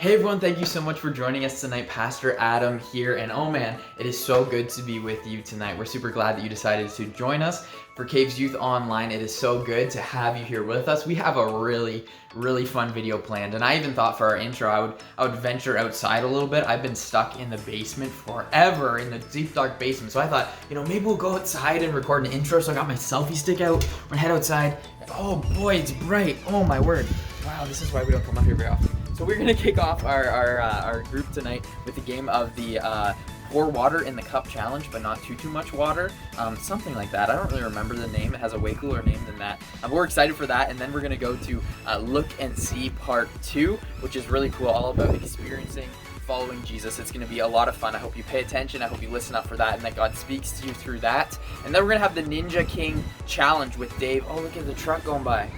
Hey everyone, thank you so much for joining us tonight. Pastor Adam here, and oh man, it is so good to be with you tonight. We're super glad that you decided to join us for Caves Youth Online. It is so good to have you here with us. We have a really fun video planned, and I even thought for our intro I would venture outside a little bit. I've been stuck in the basement forever, in the deep dark basement, so I thought, maybe we'll go outside and record an intro. So I got my selfie stick out, we're gonna head outside. Oh boy, it's bright, oh my word. Wow, this is why we don't come up here very often. So we're gonna kick off our group tonight with the game of the pour water in the cup challenge, but not too much water, something like that. I don't really remember the name. It has a way cooler name than that. But we're excited for that, and then we're gonna go to Look and See Part 2, which is really cool, all about experiencing following Jesus. It's gonna be a lot of fun. I hope you pay attention. I hope you listen up for that, and that God speaks to you through that. And then we're gonna have the Ninja King challenge with Dave. Oh, look at the truck going by.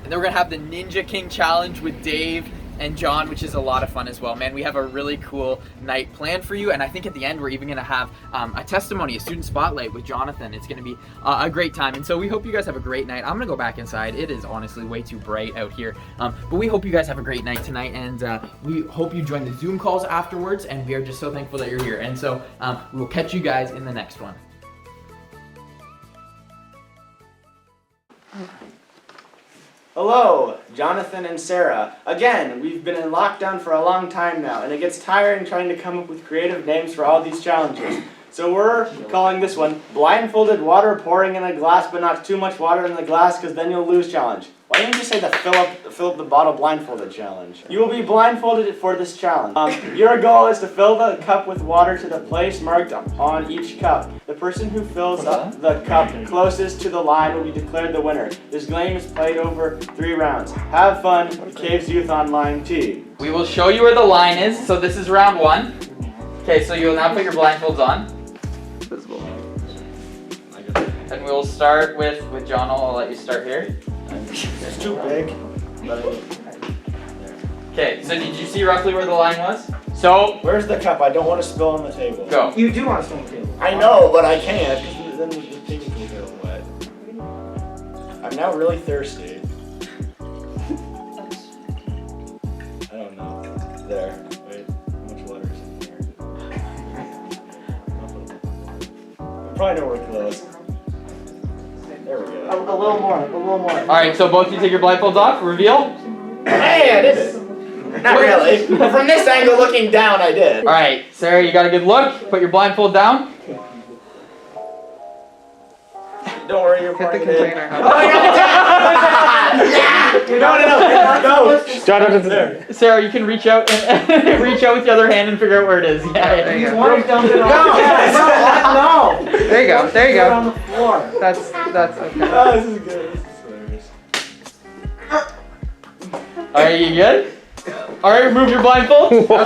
And then we're gonna have the Ninja King challenge with Dave and John, which is a lot of fun as well. Man, we have a really cool night planned for you, and I think at the end we're even gonna have a testimony, a student spotlight with Jonathan. It's gonna be a great time, and so we hope you guys have a great night. I'm gonna go back inside. It is honestly way too bright out here, but we hope you guys have a great night tonight, and we hope you join the Zoom calls afterwards, and we are just so thankful that you're here. And so we will catch you guys in the next one. Hello, Jonathan and Sarah. Again, we've been in lockdown for a long time now, and it gets tiring trying to come up with creative names for all these challenges. So we're calling this one Blindfolded Water Pouring in a Glass but Not Too Much Water in the Glass Because Then You'll Lose Challenge. Why didn't you say the fill up the bottle blindfolded challenge? You will be blindfolded for this challenge. Your goal is to fill the cup with water to the place marked on each cup. The person who fills up the cup closest to the line will be declared the winner. This game is played over 3 rounds. Have fun, Caves Youth Online team. We will show you where the line is. So this is round 1. Okay, so you'll now put your blindfolds on. Visible. And we'll start with John. I'll let you start here. It's too big. Okay, so did you see roughly where the line was? So Where's the cup? I don't want to spill on the table. Go. You do want to spill on the table. I know, but I can't, because then the table can get wet. I'm now really thirsty. I don't know. There. Wait, how much water is in here? I'm probably nowhere close. There we go. A little more. All right, so both of you take your blindfolds off. Reveal. Hey, I did it. Not really. But from this angle, looking down, I did. All right, Sarah, you got a good look. Put your blindfold down. Don't worry, you're pouring it in. container. Oh, no. Jonathan's there. Sarah, you can reach out and reach out with the other hand and figure out where it is. Yeah. There you go. No. There you go. There you On go. the floor. That's okay. Oh, this is good. This is hilarious. All right, you good? All right, remove your blindfold. Wow!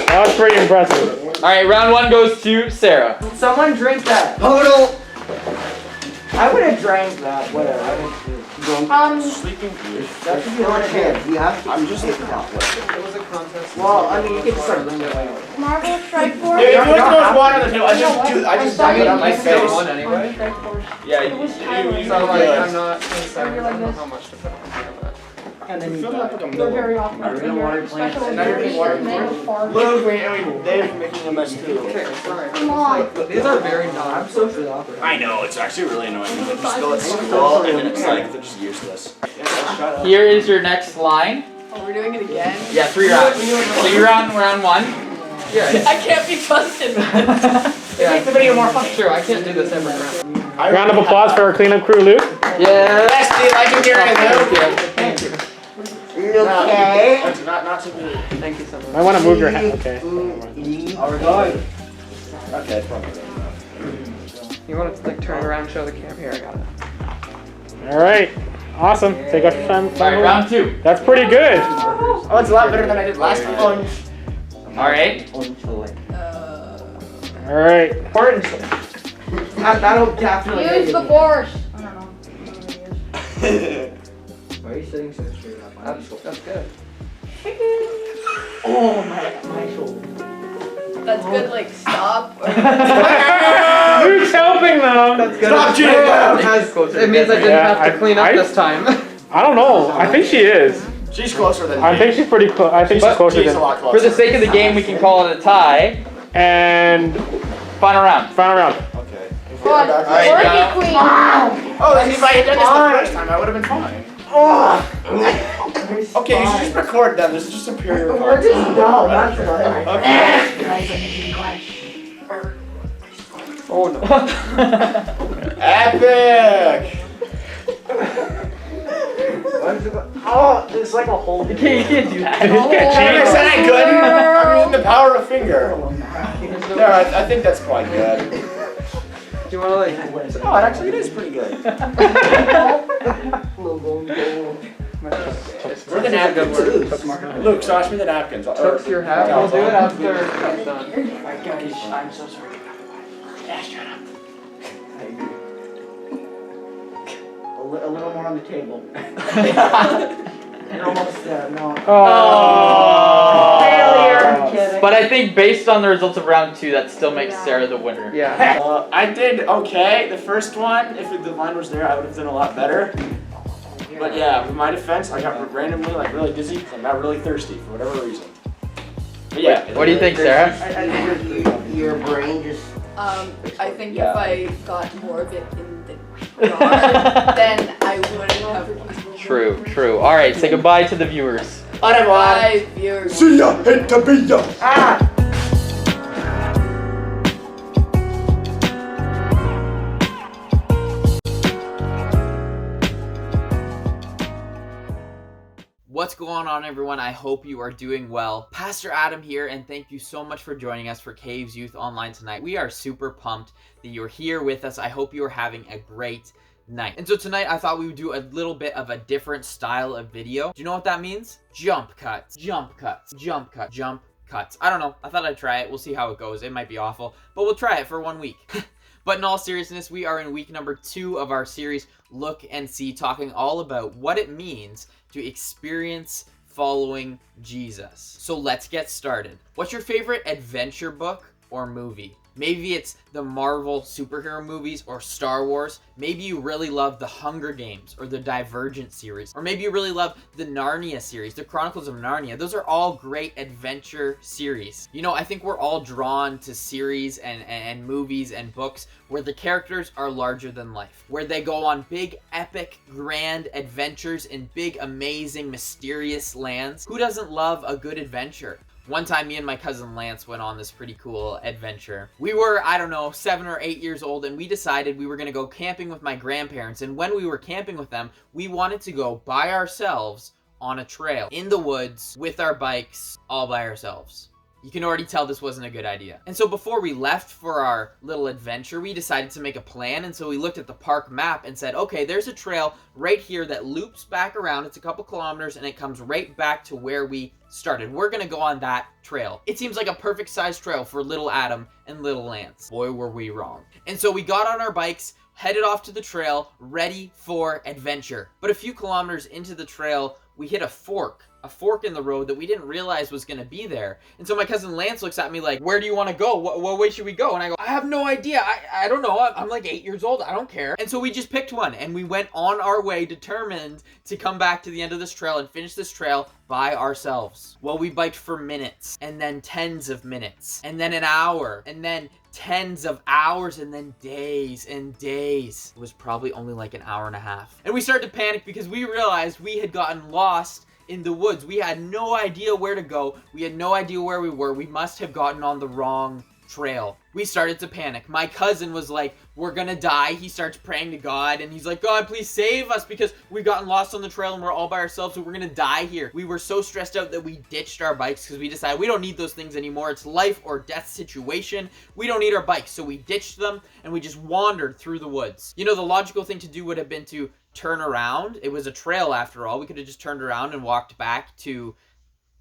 That was pretty impressive. All right, round 1 goes to Sarah. Someone drink that. Total. I would have drank that. Whatever. Sleeping Beauty. That should be one kid. You have to. I'm just looking out. It was a contest. Well, I mean, you can just start doing it. Marble strike force. If you want to throw water on the table, I just dug it on my face. anyway. Yeah, It was Tyler. So like, I'm not Or you're like this. how much to put on but. And then you They're very awkward. I really wanted plants. Especially And now you're when getting water they go far. Look, Dave's making a mess too. Okay, sorry. Come on. These are very I'm socially awkward. I know, it's actually really annoying. They just go at school and then it's like, they're just useless. Here is your next line. Oh, we're doing it again? Yeah, 3 rounds. So you're on round 1. Yeah. I can't be trusted. It makes the video more fun. True, I can't do this every round. Round of applause for our cleanup crew, Luke. Yeah. Best legendary Thank you. Okay. Not too good. Thank you so much. I want to move your hat. Okay. Oh, we're going. Okay, it's probably good enough. You want to like turn around and show the camera? Here, I got it. All right. Awesome. Take off your time. All right, round 2. That's pretty good. Oh, it's a lot better than I did last time. All right. All right. That'll definitely Use the force. I don't know. Why are you sitting so straight up? That's good. Oh, my shoulder. That's good, like, stop. Or Luke's helping though. That's good. Stop cheating! It means I didn't Yeah, have to clean up I- this time. I don't know. I think she is. She's closer than me. I think she's pretty close. I think she's closer She's a than. lot closer. For the sake of the game, we can call it a tie. And Final round. final round. Okay. One. Alright, Orchid Queen. Oh, then if I had done this the first time, I would have been fine. Okay, you should just record them. This is just superior cards. No, that's right. Okay. Oh no. Epic! Oh, it's like a whole. You can't do that. I said I couldn't. I'm using the power of finger. No, I think that's quite good. Do you want to like? Oh, actually, it is pretty good. Where are the napkins? Luke, Sash me the napkins. Took your hat. We'll do it after it's done. I'm so sorry. Yeah, shut up. A little more on the table. You're almost there. No. Oh. Failure. Kidding. But I think based on the results of round 2, that still makes Sarah the winner. Yeah. I did okay. The first one, if the line was there, I would have done a lot better. But yeah, in my defense, I got randomly like really dizzy because I'm not really thirsty for whatever reason. But yeah. What do you think, Sarah? I think your brain just. I think Yeah. if I got more of it in the jar, then I wouldn't have won. True, true. All right, say goodbye to the viewers. Au revoir. Bye, viewers. See ya. Hate to be ya. Ah! What's going on, everyone? I hope you are doing well. Pastor Adam here, and thank you so much for joining us for Caves Youth Online tonight. We are super pumped that you're here with us. I hope you are having a great night. And so tonight I thought we would do a little bit of a different style of video. Do you know what that means? Jump cuts, jump cuts, jump cut, jump cuts. I don't know. I thought I'd try it. We'll see how it goes. It might be awful, but we'll try it for 1 week. But in all seriousness, we are in week number 2 of our series, Look and See, talking all about what it means to experience following Jesus. So let's get started. What's your favorite adventure book or movie? Maybe it's the Marvel superhero movies or Star Wars. Maybe you really love the Hunger Games or the Divergent series. Or maybe you really love the Narnia series, the Chronicles of Narnia. Those are all great adventure series. You know, I think we're all drawn to series and movies and books where the characters are larger than life, where they go on big, epic, grand adventures in big, amazing, mysterious lands. Who doesn't love a good adventure? One time, me and my cousin Lance went on this pretty cool adventure. We were, I don't know, 7 or 8 years old, and we decided we were going to go camping with my grandparents. And when we were camping with them, we wanted to go by ourselves on a trail in the woods with our bikes all by ourselves. You can already tell this wasn't a good idea. And so before we left for our little adventure, we decided to make a plan. And so we looked at the park map and said, okay, there's a trail right here that loops back around. It's a couple kilometers and it comes right back to where we started. We're gonna go on that trail. It seems like a perfect size trail for little Adam and little Lance. Boy, were we wrong. And so we got on our bikes, headed off to the trail, ready for adventure. But a few kilometers into the trail, we hit a fork in the road that we didn't realize was going to be there. And so my cousin Lance looks at me like, where do you want to go? What way should we go? And I go, I have no idea. I don't know. I'm like 8 years old. I don't care. And so we just picked one and we went on our way, determined to come back to the end of this trail and finish this trail by ourselves. Well, we biked for minutes and then tens of minutes and then an hour and then tens of hours and then days and days. It was probably only like an hour and a half. And we started to panic because we realized we had gotten lost in the woods. We had no idea where to go. We had no idea where we were. We must have gotten on the wrong trail. We started to panic. My cousin was like, we're gonna die. He starts praying to God and he's like, God, please save us because we've gotten lost on the trail and we're all by ourselves, so we're gonna die here. We were so stressed out that we ditched our bikes because we decided we don't need those things anymore. It's life or death situation. We don't need our bikes. So we ditched them and we just wandered through the woods. You know, the logical thing to do would have been to turn around. It was a trail after all. We could have just turned around and walked back to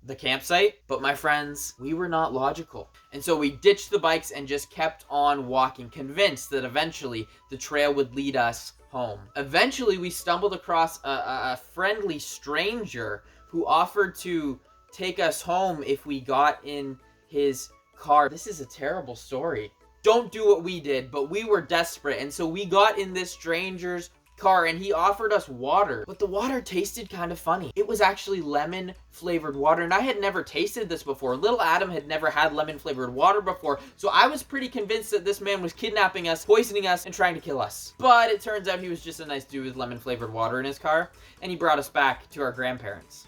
the campsite. But my friends, we were not logical. And so we ditched the bikes and just kept on walking, convinced that eventually the trail would lead us home. Eventually we stumbled across a friendly stranger who offered to take us home if we got in his car. This is a terrible story. Don't do what we did, but we were desperate. And so we got in this stranger's car and he offered us water, but the water tasted kind of funny. It was actually lemon flavored water, and I had never tasted this before. Little Adam had never had lemon flavored water before, so I was pretty convinced that this man was kidnapping us, poisoning us, and trying to kill us. But it turns out he was just a nice dude with lemon flavored water in his car, and he brought us back to our grandparents.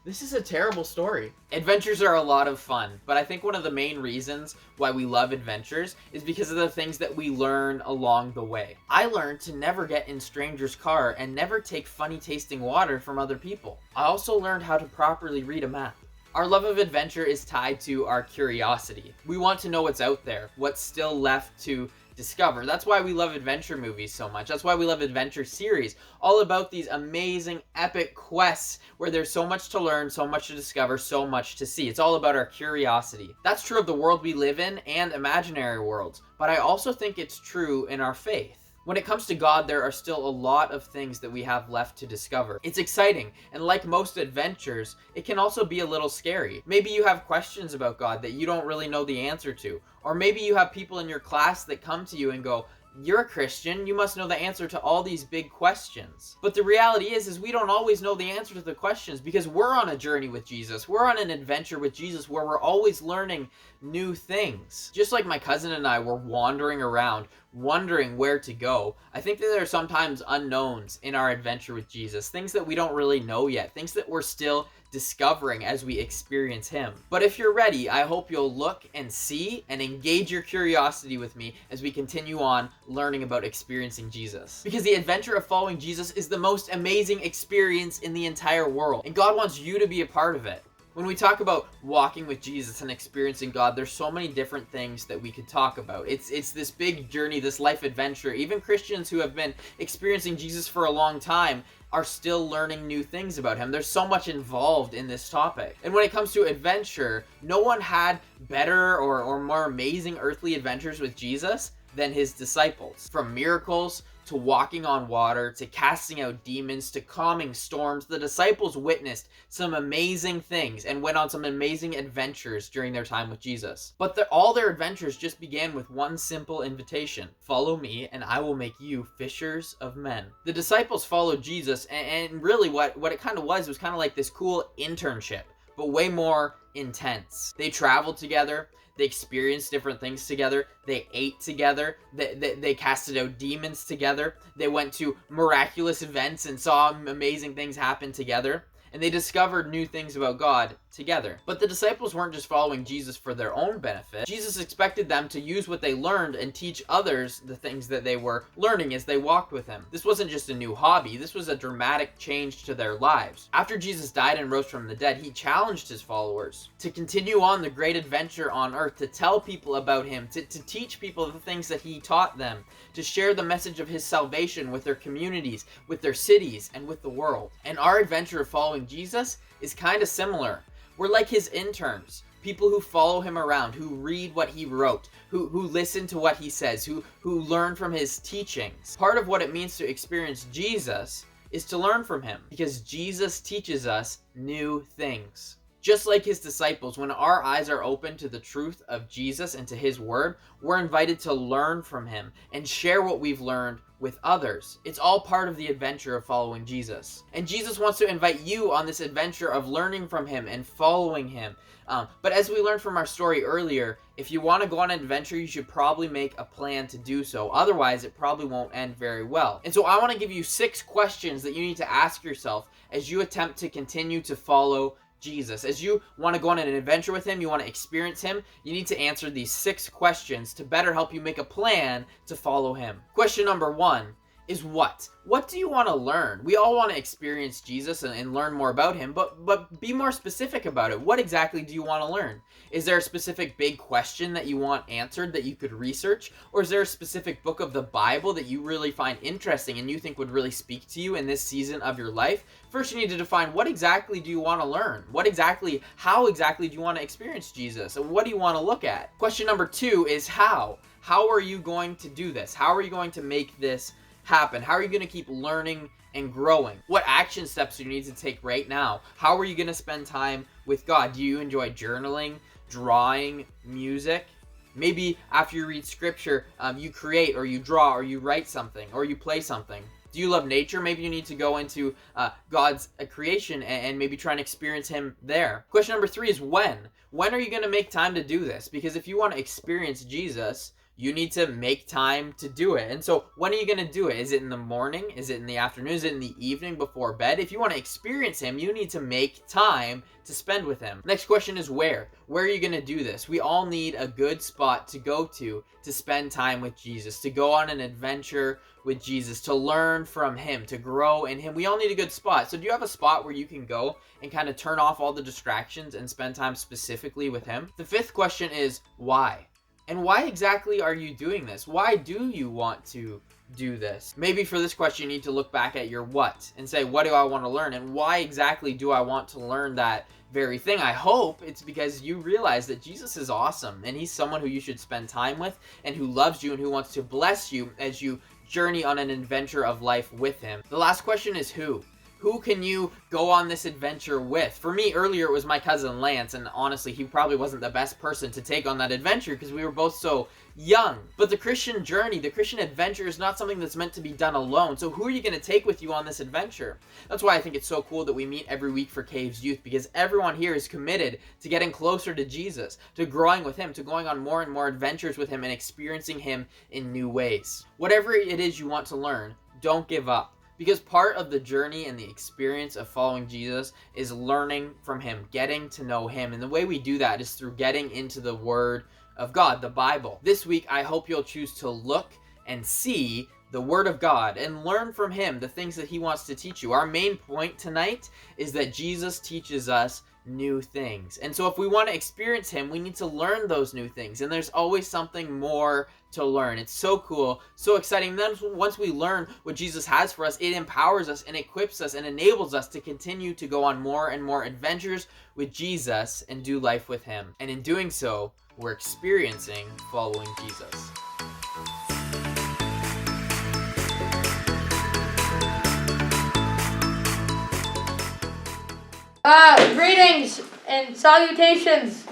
This is a terrible story. Adventures are a lot of fun, but I think one of the main reasons why we love adventures is because of the things that we learn along the way. I learned to never get in strangers' car and never take funny tasting water from other people. I also learned how to properly read a map. Our love of adventure is tied to our curiosity. We want to know what's out there, what's still left to discover. That's why we love adventure movies so much. That's why we love adventure series. All about these amazing, epic quests where there's so much to learn, so much to discover, so much to see. It's all about our curiosity. That's true of the world we live in and imaginary worlds, but I also think it's true in our faith. When it comes to God, there are still a lot of things that we have left to discover. It's exciting, and like most adventures, it can also be a little scary. Maybe you have questions about God that you don't really know the answer to, or maybe you have people in your class that come to you and go, "You're a Christian, you must know the answer to all these big questions." But the reality is we don't always know the answer to the questions because we're on a journey with Jesus. We're on an adventure with Jesus where we're always learning new things. Just like my cousin and I were wandering around, wondering where to go, I think that there are sometimes unknowns in our adventure with Jesus, things that we don't really know yet, things that we're still discovering as we experience him. But if you're ready, I hope you'll look and see and engage your curiosity with me as we continue on learning about experiencing Jesus. Because the adventure of following Jesus is the most amazing experience in the entire world, and God wants you to be a part of it. When we talk about walking with Jesus and experiencing God, there's so many different things that we could talk about. It's this big journey, this life adventure. Even Christians who have been experiencing Jesus for a long time are still learning new things about him. There's so much involved in this topic. And when it comes to adventure, no one had better or more amazing earthly adventures with Jesus than his disciples. From miracles to walking on water, to casting out demons, to calming storms, the disciples witnessed some amazing things and went on some amazing adventures during their time with Jesus. But all their adventures just began with one simple invitation: follow me and I will make you fishers of men. The disciples followed Jesus, and really what it kind of was kind of like this cool internship, but way more intense. They traveled together, they experienced different things together, they ate together, they casted out demons together, they went to miraculous events and saw amazing things happen together, and they discovered new things about God together. But the disciples weren't just following Jesus for their own benefit. Jesus expected them to use what they learned and teach others the things that they were learning as they walked with him. This wasn't just a new hobby, this was a dramatic change to their lives. After Jesus died and rose from the dead, he challenged his followers to continue on the great adventure on earth, to tell people about him, to teach people the things that he taught them, to share the message of his salvation with their communities, with their cities, and with the world. And our adventure of following Jesus is kind of similar. We're like his interns, people who follow him around, who read what he wrote, who listen to what he says, who learn from his teachings. Part of what it means to experience Jesus is to learn from him, because Jesus teaches us new things. Just like his disciples, when our eyes are open to the truth of Jesus and to his word, we're invited to learn from him and share what we've learned with others. It's all part of the adventure of following Jesus. And Jesus wants to invite you on this adventure of learning from him and following him. But as we learned from our story earlier, if you want to go on an adventure, you should probably make a plan to do so. Otherwise, it probably won't end very well. And so I want to give you 6 questions that you need to ask yourself as you attempt to continue to follow Jesus. As you want to go on an adventure with him, you want to experience him, you need to answer these 6 questions to better help you make a plan to follow him. Question number 1 is what? What do you want to learn? We all want to experience Jesus and learn more about him, but be more specific about it. What exactly do you want to learn? Is there a specific big question that you want answered that you could research? Or is there a specific book of the Bible that you really find interesting and you think would really speak to you in this season of your life? First, you need to define what exactly do you want to learn? How exactly do you want to experience Jesus? And what do you want to look at? Question number 2 is how? How are you going to do this? How are you going to make this happen? How are you going to keep learning and growing? What action steps do you need to take right now? How are you going to spend time with God? Do you enjoy journaling, drawing, music? Maybe after you read scripture, you create or you draw or you write something or you play something. Do you love nature? Maybe you need to go into God's creation and maybe try and experience him there. Question number 3 is when? When are you going to make time to do this? Because if you want to experience Jesus, you need to make time to do it. And so when are you going to do it? Is it in the morning? Is it in the afternoon? Is it in the evening before bed? If you want to experience him, you need to make time to spend with him. Next question is where? Where are you going to do this? We all need a good spot to go to spend time with Jesus, to go on an adventure with Jesus, to learn from him, to grow in him. We all need a good spot. So do you have a spot where you can go and kind of turn off all the distractions and spend time specifically with him? The 5th question is why? And why exactly are you doing this? Why do you want to do this? Maybe for this question, you need to look back at your what and say, what do I want to learn? And why exactly do I want to learn that very thing? I hope it's because you realize that Jesus is awesome and he's someone who you should spend time with and who loves you and who wants to bless you as you journey on an adventure of life with him. The last question is who? Who can you go on this adventure with? For me, earlier it was my cousin Lance, and honestly, he probably wasn't the best person to take on that adventure because we were both so young. But the Christian journey, the Christian adventure is not something that's meant to be done alone. So who are you going to take with you on this adventure? That's why I think it's so cool that we meet every week for Caves Youth, because everyone here is committed to getting closer to Jesus, to growing with him, to going on more and more adventures with him and experiencing him in new ways. Whatever it is you want to learn, don't give up. Because part of the journey and the experience of following Jesus is learning from him, getting to know him. And the way we do that is through getting into the Word of God, the Bible. This week, I hope you'll choose to look and see the Word of God and learn from him the things that he wants to teach you. Our main point tonight is that Jesus teaches us new things. And so if we want to experience him, we need to learn those new things. And there's always something more to learn. It's so cool, so exciting. Then once we learn what Jesus has for us, it empowers us and equips us and enables us to continue to go on more and more adventures with Jesus and do life with him. And in doing so, we're experiencing following Jesus. Greetings and salutations.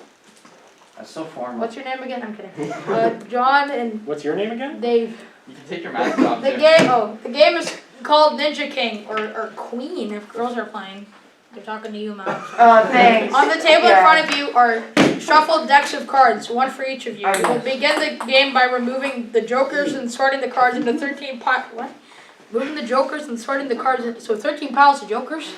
That's so formal. What's your name again? I'm kidding. John and What's your name again? Dave. You can take your mask off The too. game is called Ninja King or Queen if girls are playing. They're talking to you, Mom. Oh, thanks. On the table Yeah. in front of you are shuffled decks of cards, one for each of you. You will begin the game by removing the jokers and sorting the cards into 13 piles. What? Moving the jokers and sorting the cards into 13 piles of jokers?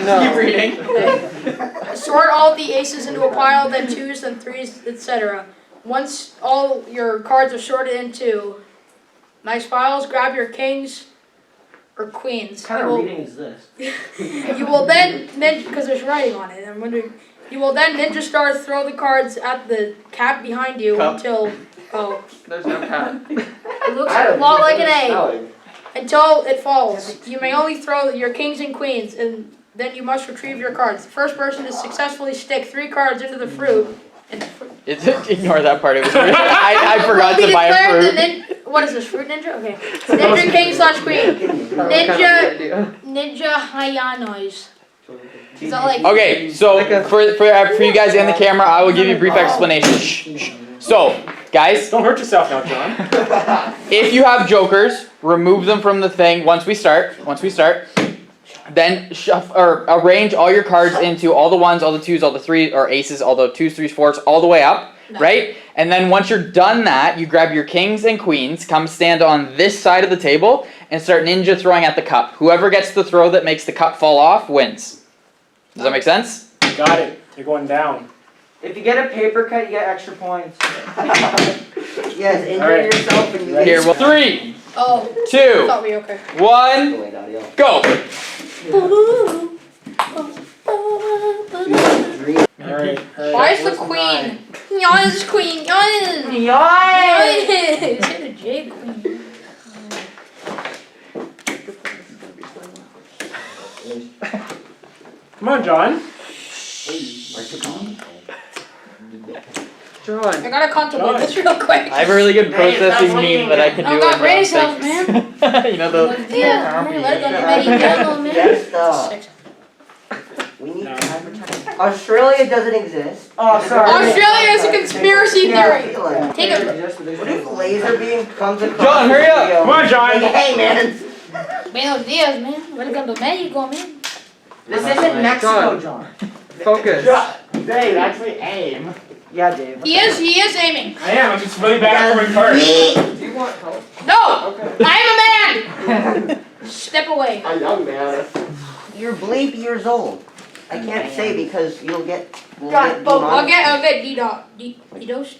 No. Keep reading. Okay. Sort all the aces into a pile, then 2s, then 3s, etc. Once all your cards are sorted into nice piles, grab your kings or queens. What kind of reading is this? You will then, because there's writing on it, I'm wondering, you will then ninja star throw the cards at the cap behind you Cup. until, There's no cap. it looks a lot like an A. Until it falls. You may only throw your kings and queens, and then you must retrieve your cards. The first person to successfully stick 3 cards into the fruit. Ignore that part. It was weird. I forgot to buy a fruit. What is this, fruit ninja? Okay. Ninja king / queen. Ninja Hayanois. Is that like... Okay, so for you guys in the camera, I will give you a brief explanation. Shh. So, guys, Don't hurt yourself now, John. if you have jokers, remove them from the thing once we start. Then arrange all your cards into all the 1s, all the 2s, all the 3s, or aces, all the 2s, 3s, 4s, all the way up, right? And then once you're done that, you grab your kings and queens, come stand on this side of the table, and start ninja throwing at the cup. Whoever gets the throw that makes the cup fall off wins. Does that make sense? Got it. You're going down. If you get a paper cut, you get extra points. Yes, enjoy All right. yourself and you Ready? Here, well, 3, Oh, 2, thought we were okay. 1, go! Alright. Why is the queen? Yas, queen, yas! Yay! It's a J queen. Come on, John. John. I gotta contemplate this real quick. I have a really good Hey, processing stop meme that I can I do. got in brain around cells, 6. You know the. Yeah, man, let it go to Mexicano, man. Yes, stop. Six. We need No. Australia doesn't exist. Oh, sorry. Australia is a conspiracy Yeah, I theory. feel like- Take a What if laser beam comes across John, the hurry up. video? Come on, John. Like, hey, man. Buenos dias, man. Welcome to Mexico, man. This isn't Mexico, John. Focus. Dave, actually aim. Yeah, Dave. He is aiming. I am. I'm just really bad at throwing cards. Do you want help? No, I am a man. Step away. A young man. You're bleep years old. I can't say because you'll get. We'll God, get I'll demonetized. get D-dot. D-dos.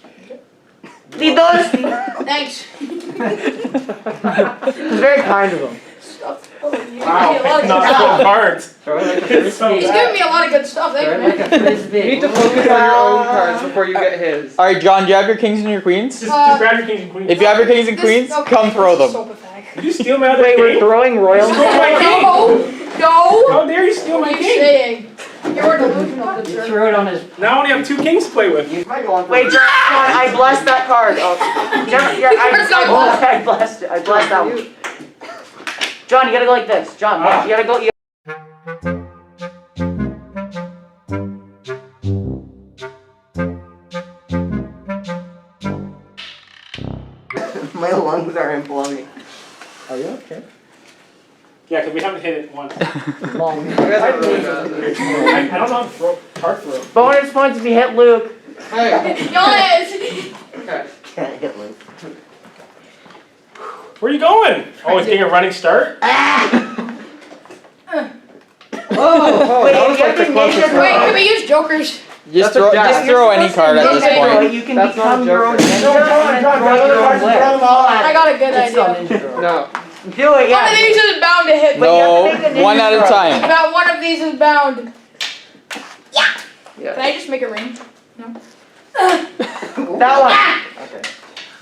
Titos. Thanks. It's very kind of him. Wow. Not throwing cards. It's so He's bad. giving me a lot of good stuff. Thank you, man. You need to focus on your own cards before you get his. All right, John. Do you have your kings and your queens? Just grab your kings and queens. If you have your kings and queens, Okay, come throw this is them. so pathetic. Did you steal my other Wait, we're king? throwing royal. Stole my king. No. How dare you steal What my are you king? saying? You're delusional, good sir. Threw it on his. Now I only have 2 kings to play with. Wait, John, I blessed that card. Oh, John, yeah, I blessed it. I blessed that one. John, you gotta go like this. John, you gotta go. My lungs are imploding. Are you okay? Yeah, because we haven't hit it once. Long. I don't know how to throw card throw. Bonus points if you hit Luke. Yes. Can't hit Luke. Where are you going? Oh, it's getting a running start? Oh, wait, you have to make it. Wait, can we use jokers? Just throw any card at this point. You can That's not become a your own joker. ninja and throw your own blitz. I got a good It's not idea. ninja. No. Do it, One of these yeah. is bound to hit. No, one at a time. About one of these is bound. Yeah. Can I just make it rain? That one.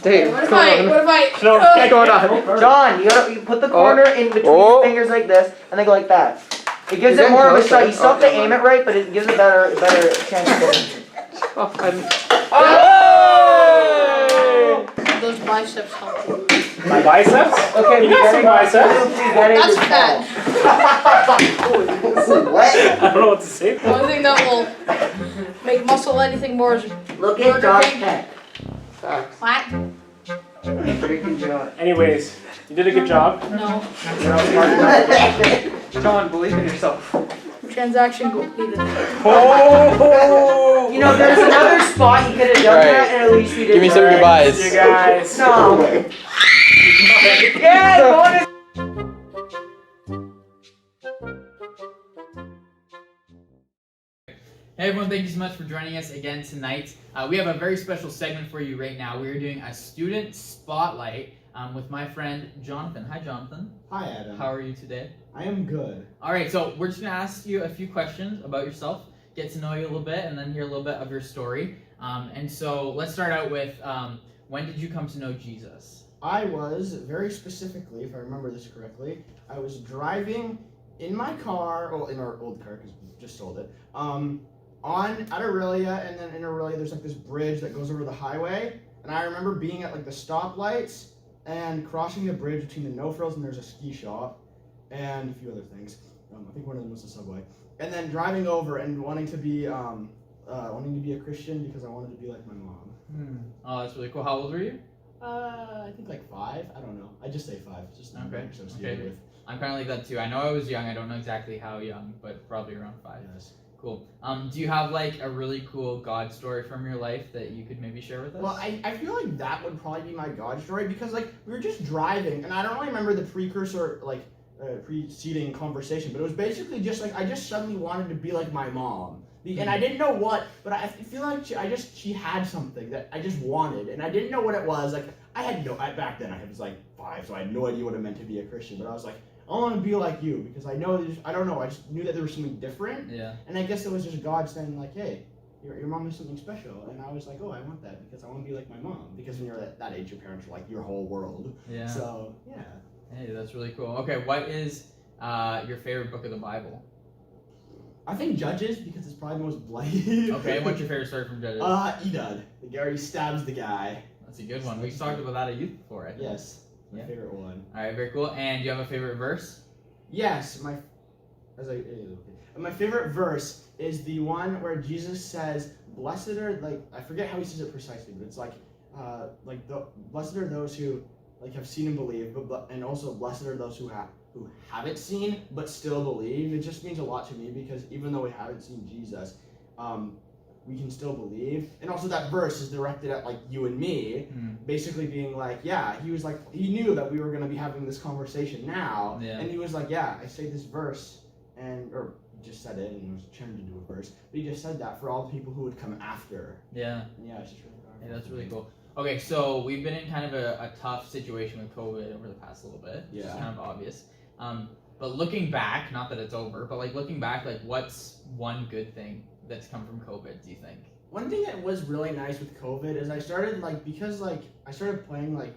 Dave, What if come I? on. What if I? No, What's going on? John, you put the corner in between your fingers like this, and then go like that. It gives You're it more of a getting shot. You closer. still have to aim it right, but it gives it better chance of hitting. Oh, Those biceps help. My biceps? Okay, You got some biceps. That's fat. What? I don't know what to say. The only thing that will make muscle anything more is Look at John's pet. what? Freaking John. Anyways, you did a good job. No. John, believe in yourself. Transaction completed. Oh! You know, there's another spot you could have done Right. that, and at least you did. Give me some that. goodbyes. You guys. No. Yeah, bonus. Hey everyone, thank you so much for joining us again tonight. We have a very special segment for you right now. We are doing a student spotlight with my friend Jonathan. Hi Jonathan. Hi, Adam. How are you today? I am good. All right, so we're just gonna ask you a few questions about yourself, get to know you a little bit, and then hear a little bit of your story. And so let's start out with when did you come to know Jesus? I was, very specifically, if I remember this correctly, I was driving in my car, well, in our old car, because we just sold it, at Aurelia, and then in Aurelia there's like this bridge that goes over the highway, and I remember being at like the stoplights and crossing the bridge between the no frills and there's a ski shop and a few other things. I think one of them was the subway, and then driving over and wanting to be a Christian because I wanted to be like my mom. Oh, that's really cool. How old were you? I think like 5. I don't know. I just say 5. It's just Okay. associated Okay. with. I'm kind of like that too. I know I was young. I don't know exactly how young, but probably around 5. Yes. Cool. Do you have like a really cool God story from your life that you could maybe share with us? Well, I feel like that would probably be my God story because like we were just driving and I don't really remember the precursor preceding conversation, but it was basically just like I just suddenly wanted to be like my mom. And I didn't know what, but I feel like she had something that I just wanted, and I didn't know what it was. Like back then I was like 5, so I had no idea what it meant to be a Christian. But I was like, I want to be like you because I know I don't know. I just knew that there was something different. Yeah. And I guess it was just God saying like, hey, your mom is something special, and I was like, oh, I want that because I want to be like my mom. Because when you're at that age, your parents are like your whole world. Yeah. So yeah. Hey, that's really cool. Okay, what is your favorite book of the Bible? I think Judges because it's probably the most bloody. Okay, what's your favorite story from Judges? Edud. The guy who stabs the guy. That's a good one. We've talked about that at youth before, I think. Yes. My Yeah. favorite one. Alright, very cool. And do you have a favorite verse? Yes, my favorite verse is the one where Jesus says, "Blessed are," like, I forget how he says it precisely, but it's blessed are those who like have seen and believe, and also blessed are those who haven't seen but still believe. It just means a lot to me because even though we haven't seen Jesus, we can still believe. And also that verse is directed at like you and me, basically being like, yeah, he was like, he knew that we were going to be having this conversation now, and he was like, yeah, I say this verse, or he just said it and it was turned into a verse, but he just said that for all the people who would come after. Yeah. And yeah, it's just really powerful. Yeah, that's really cool. Okay, so we've been in kind of a tough situation with COVID over the past little bit, which is kind of obvious. But looking back, not that it's over, but like looking back, like what's one good thing that's come from COVID, do you think? One thing that was really nice with COVID is I started I started playing like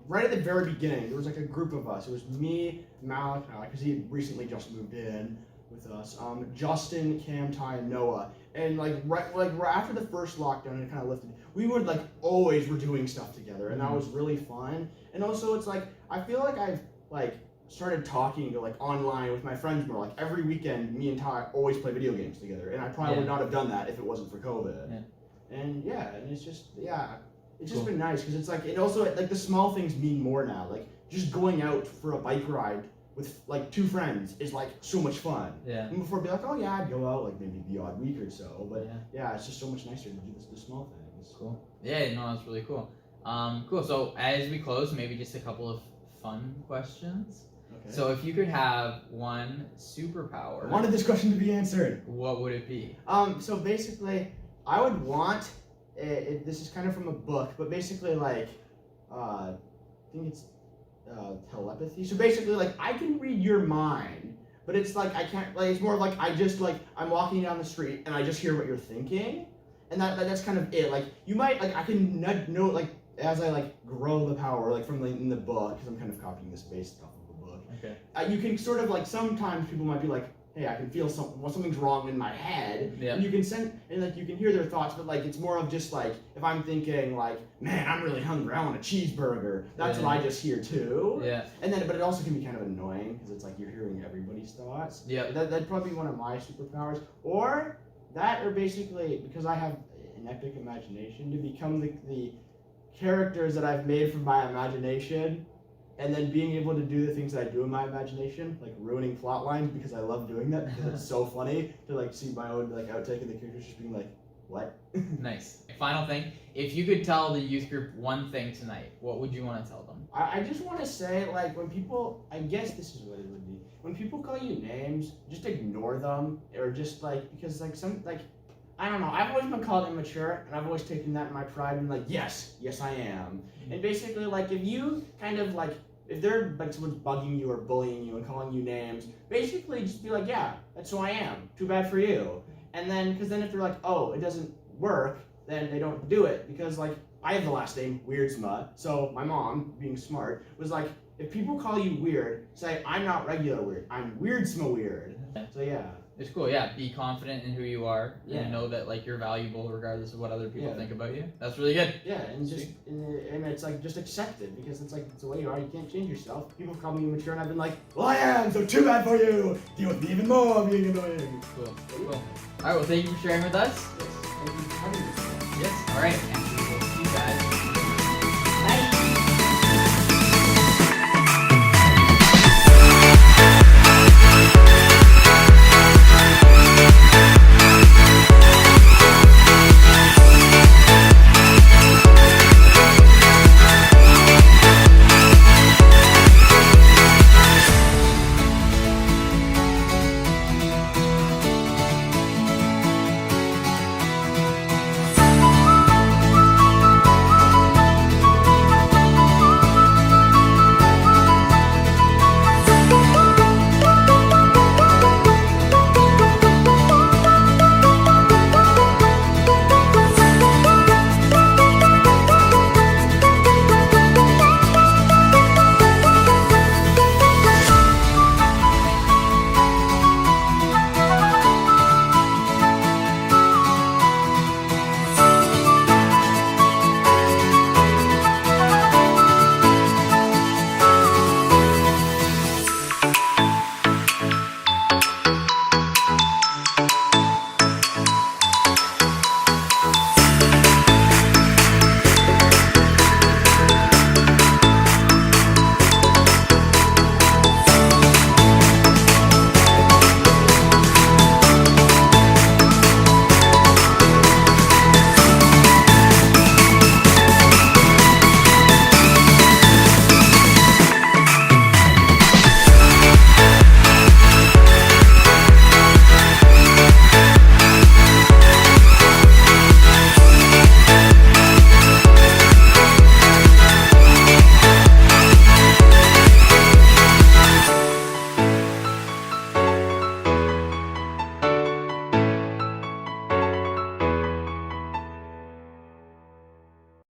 right at the very beginning. There was like a group of us. It was me, Malachi, because he had recently just moved in with us. Justin, Cam, Ty, and Noah. And right after the first lockdown and it kind of lifted, we would like always were doing stuff together, and that was really fun. And also it's like I feel like I've like started talking to like online with my friends more. Like every weekend, me and Ty always play video games together, and I probably would not have done that if it wasn't for COVID. And it's just been nice because it's like it also like the small things mean more now. Like just going out for a bike ride with like two friends is like so much fun. Yeah. And before it'd be like, oh yeah, I'd go out like maybe the odd week or so, but yeah, it's just so much nicer to do the small things. Cool. Yeah, no, that's really cool. Cool. So as we close, maybe just a couple of fun questions. Okay. So if you could have one superpower, I wanted this question to be answered. What would it be? So basically, I would want. This is kind of from a book, but basically like, I think it's telepathy. So basically, like I can read your mind, but it's like I can't. Like it's more like I just like I'm walking down the street and I just hear what you're thinking, and that's kind of it. Like you might like I can know like as I like grow the power like from in the book because I'm kind of copying this based off of a book. Okay. You can sort of like sometimes people might be like, hey, I can feel something's wrong in my head, and you can you can hear their thoughts, but like it's more of just like if I'm thinking like, man, I'm really hungry, I want a cheeseburger. That's what I just hear too. Yeah. And then, but it also can be kind of annoying because it's like you're hearing everybody's thoughts. Yeah. That'd probably be one of my superpowers, or basically because I have an epic imagination, to become the characters that I've made from my imagination. And then being able to do the things that I do in my imagination, like ruining plot lines because I love doing that because it's so funny to like see my own like outtake of the characters just being like, what? Nice. Final thing, if you could tell the youth group one thing tonight, what would you want to tell them? I just want to say like when people, I guess this is what it would be. When people call you names, just ignore them or just like, because like I don't know, I've always been called immature, and I've always taken that in my pride and like, yes I am. And basically like if you kind of like, if they're like someone's bugging you or bullying you and calling you names, basically just be like, yeah, that's who I am. Too bad for you. And then, because then if they're like, oh, it doesn't work, then they don't do it. Because like, I have the last name Weirdsma, so my mom, being smart, was like, if people call you weird, say, I'm not regular weird, I'm Weirdsma weird. So yeah. It's cool, yeah. Be confident in who you are and know that like you're valuable regardless of what other people think about you. That's really good. Yeah, and and it's like just accept it because it's like it's the way you are. You can't change yourself. People call me immature, and I've been like, well, I am. So too bad for you. Deal with me even more being annoying. Cool. All right. Well, thank you for sharing with us. Yes, thank you for having me. Yes. All right.